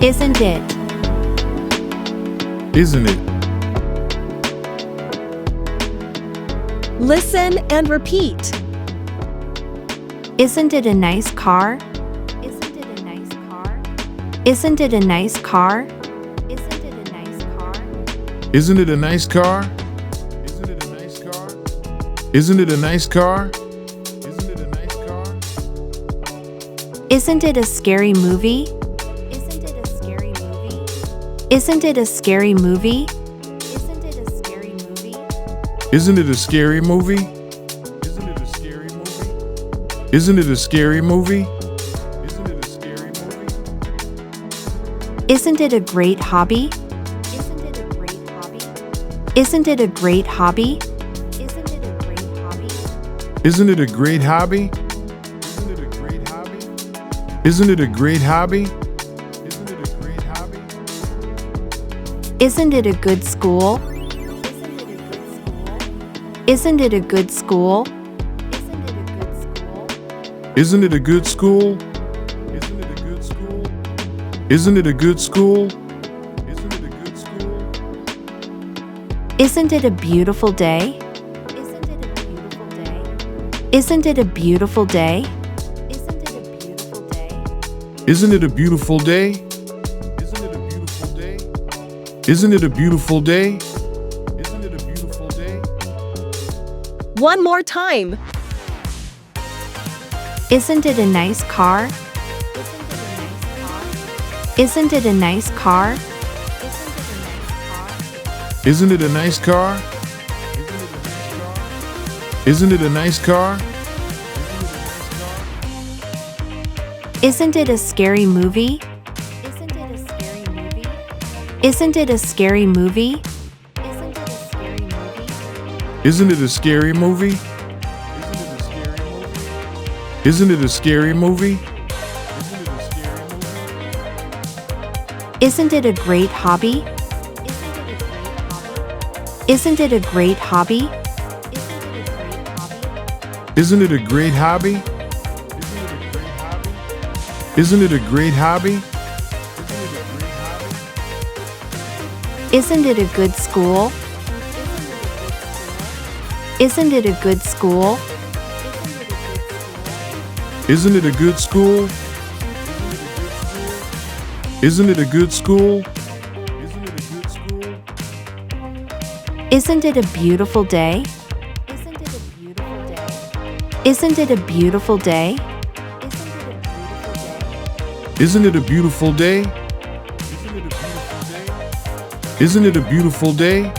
Isn't it? Isn't it? Listen and repeat. Isn't it a nice car? Isn't it a nice car? Isn't it a nice car? Isn't it a nice car? Isn't it a nice car? Isn't it a nice car? Isn't it a nice car? Isn't it a nice car? Isn't it a scary movie? Isn't it a scary movie? Isn't it a scary movie? Isn't it a scary movie? Isn't it a scary movie? Isn't it a scary movie? Isn't it a scary movie? Isn't it a great hobby? Isn't it a great hobby? Isn't it a great hobby? Isn't it a great hobby? Isn't it a great hobby? Isn't it a great hobby? Isn't it a great hobby? Isn't it a good school? Isn't it a good school? Isn't it a good school? Isn't it a good school? Isn't it a good school? Isn't it a good school? Isn't it a beautiful day? Isn't it a beautiful day? Isn't it a beautiful day? Isn't it a beautiful day? Isn't it a beautiful day? Isn't it a beautiful day? One more time. Isn't it a nice car? Isn't it a nice car? Isn't it a nice car? Isn't it a nice car? Isn't it a scary movie? Isn't it a scary movie? Isn't it a scary movie? Isn't it a scary movie? Isn't it a great hobby? Isn't it a great hobby? Isn't it a great hobby? Isn't it a great hobby? Isn't it a good school? Isn't it a good school? Isn't it a good school? Isn't it a good school? Isn't it a beautiful day? Isn't it a beautiful day? Isn't it a beautiful day? Isn't it a beautiful day?